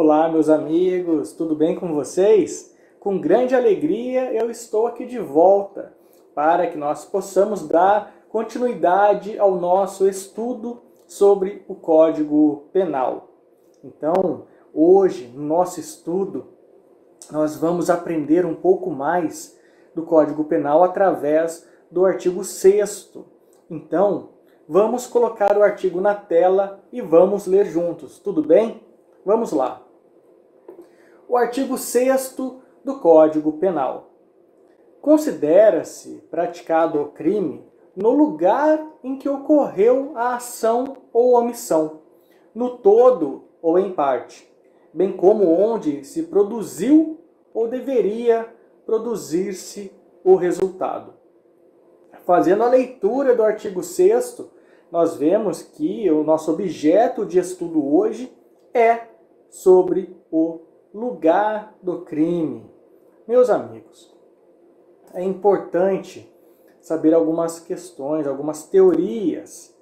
Olá, meus amigos, tudo bem com vocês? Com grande alegria eu estou aqui de volta para que nós possamos dar continuidade ao nosso estudo sobre o Código Penal. Então, hoje, no nosso estudo, nós vamos aprender um pouco mais do Código Penal através do artigo 6º. Então, vamos colocar o artigo na tela e vamos ler juntos, tudo bem? Vamos lá. O artigo 6º do Código Penal. Considera-se praticado o crime no lugar em que ocorreu a ação ou omissão, no todo ou em parte, bem como onde se produziu ou deveria produzir-se o resultado. Fazendo a leitura do artigo 6º, nós vemos que o nosso objeto de estudo hoje é sobre o lugar do crime. Meus amigos, é importante saber algumas questões, algumas teorias,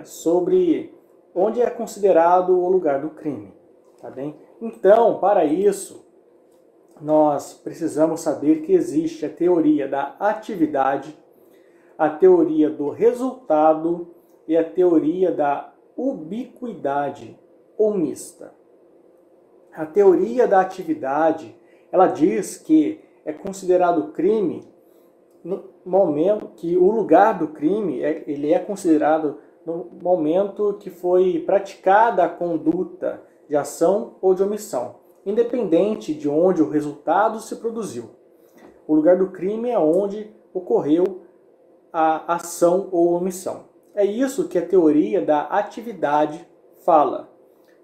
sobre onde é considerado o lugar do crime, tá bem? Então, para isso, nós precisamos saber que existe a teoria da atividade, a teoria do resultado e a teoria da ubiquidade ou mista. A teoria da atividade, ela diz que é considerado crime no momento que o lugar do crime ele é considerado no momento que foi praticada a conduta de ação ou de omissão, independente de onde o resultado se produziu. O lugar do crime é onde ocorreu a ação ou omissão. É isso que a teoria da atividade fala.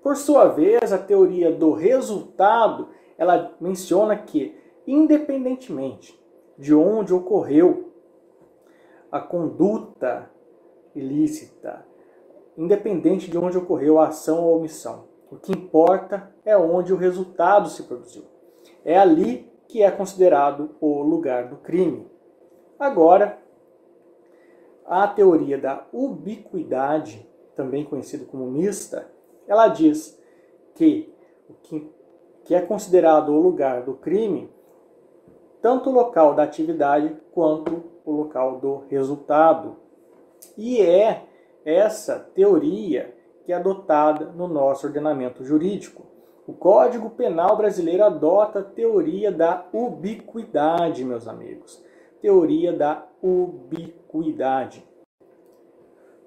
Por sua vez, a teoria do resultado, ela menciona que, independentemente de onde ocorreu a conduta ilícita, independente de onde ocorreu a ação ou omissão, o que importa é onde o resultado se produziu. É ali que é considerado o lugar do crime. Agora, a teoria da ubiquidade, também conhecida como mista, ela diz que o que é considerado o lugar do crime, tanto o local da atividade quanto o local do resultado. E é essa teoria que é adotada no nosso ordenamento jurídico. O Código Penal brasileiro adota a teoria da ubiquidade, meus amigos. Teoria da ubiquidade.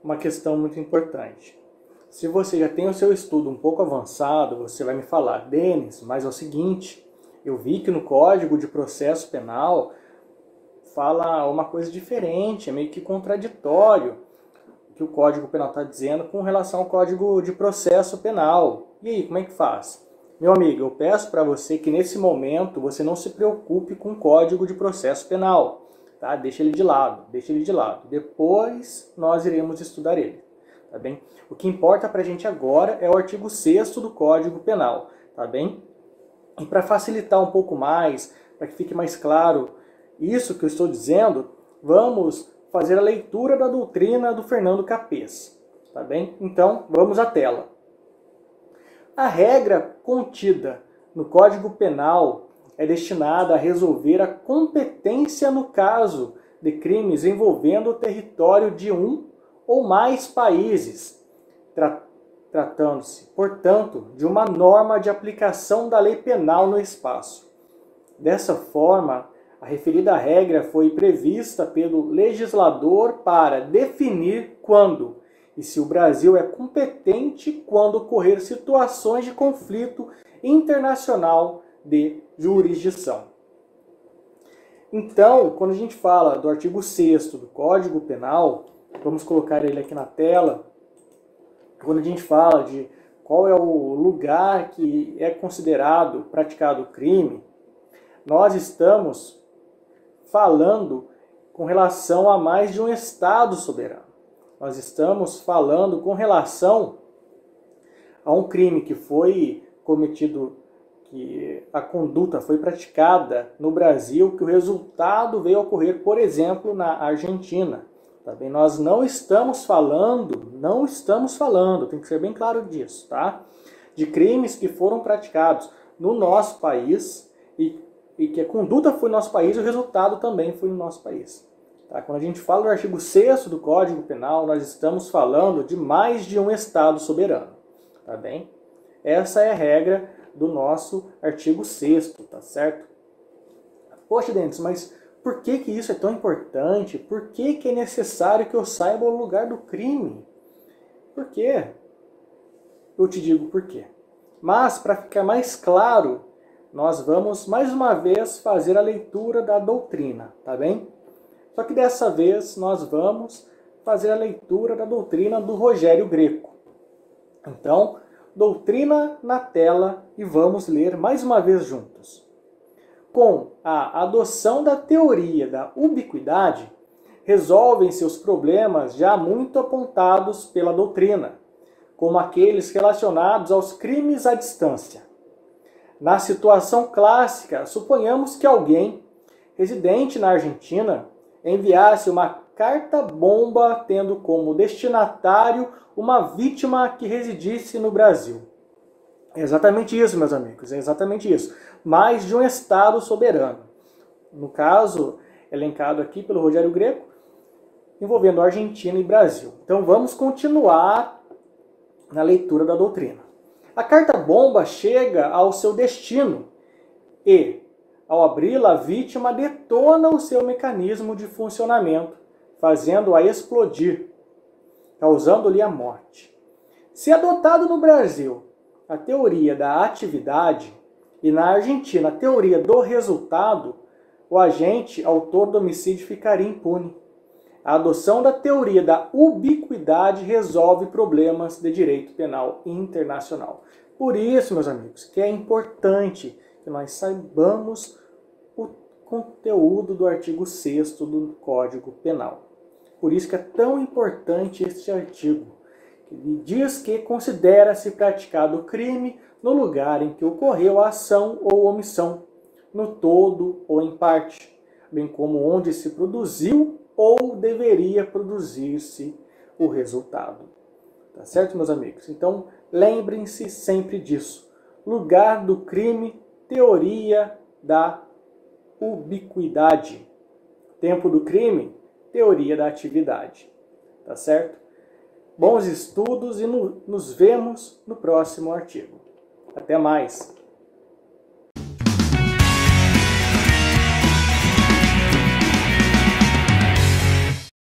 Uma questão muito importante. Se você já tem o seu estudo um pouco avançado, você vai me falar, Denis, mas é o seguinte, eu vi que no Código de Processo Penal fala uma coisa diferente, é meio que contraditório o que o Código Penal está dizendo com relação ao Código de Processo Penal. E aí, como é que faz? Meu amigo, eu peço para você que nesse momento você não se preocupe com o Código de Processo Penal, tá? Deixa ele de lado, deixa ele de lado. Depois nós iremos estudar ele. Tá bem? O que importa para a gente agora é o artigo 6º do Código Penal, tá bem? E para facilitar um pouco mais, para que fique mais claro isso que eu estou dizendo, vamos fazer a leitura da doutrina do Fernando Capês, tá bem? Então, vamos à tela. A regra contida no Código Penal é destinada a resolver a competência no caso de crimes envolvendo o território de um ou mais países, tratando-se, portanto, de uma norma de aplicação da lei penal no espaço. Dessa forma, a referida regra foi prevista pelo legislador para definir quando e se o Brasil é competente quando ocorrer situações de conflito internacional de jurisdição. Então, quando a gente fala do artigo 6º do Código Penal, vamos colocar ele aqui na tela. Quando a gente fala de qual é o lugar que é considerado praticado o crime, nós estamos falando com relação a mais de um Estado soberano. Nós estamos falando com relação a um crime que foi cometido, que a conduta foi praticada no Brasil, que o resultado veio a ocorrer, por exemplo, na Argentina. Tá bem? Nós não estamos falando, tem que ser bem claro disso, tá? de crimes que foram praticados no nosso país e que a conduta foi no nosso país e o resultado também foi no nosso país. Tá? Quando a gente fala do artigo 6º do Código Penal, nós estamos falando de mais de um Estado soberano. Tá bem? Essa é a regra do nosso artigo 6º, tá certo? Poxa, Dentes, mas por que isso é tão importante? Por que é necessário que eu saiba o lugar do crime? Por quê? Eu te digo por quê. Mas, para ficar mais claro, nós vamos mais uma vez fazer a leitura da doutrina, tá bem? Só que dessa vez nós vamos fazer a leitura da doutrina do Rogério Greco. Então, doutrina na tela e vamos ler mais uma vez juntos. Com a adoção da teoria da ubiquidade, resolvem-se os problemas já muito apontados pela doutrina, como aqueles relacionados aos crimes à distância. Na situação clássica, suponhamos que alguém, residente na Argentina, enviasse uma carta-bomba tendo como destinatário uma vítima que residisse no Brasil. É exatamente isso, meus amigos, é exatamente isso. Mais de um Estado soberano. No caso, elencado aqui pelo Rogério Greco, envolvendo Argentina e Brasil. Então vamos continuar na leitura da doutrina. A carta-bomba chega ao seu destino e, ao abri-la, a vítima detona o seu mecanismo de funcionamento, fazendo-a explodir, causando-lhe a morte. Se adotado no Brasil a teoria da atividade e na Argentina a teoria do resultado, o agente autor do homicídio ficaria impune. A adoção da teoria da ubiquidade resolve problemas de direito penal internacional. Por isso, meus amigos, que é importante que nós saibamos o conteúdo do artigo 6º do Código Penal. Por isso que é tão importante este artigo, que diz que considera-se praticado o crime no lugar em que ocorreu a ação ou omissão, no todo ou em parte, bem como onde se produziu ou deveria produzir-se o resultado. Tá certo, meus amigos? Então, lembrem-se sempre disso. Lugar do crime, teoria da ubiquidade. Tempo do crime, teoria da atividade. Tá certo? Bons estudos e nos vemos no próximo artigo. Até mais!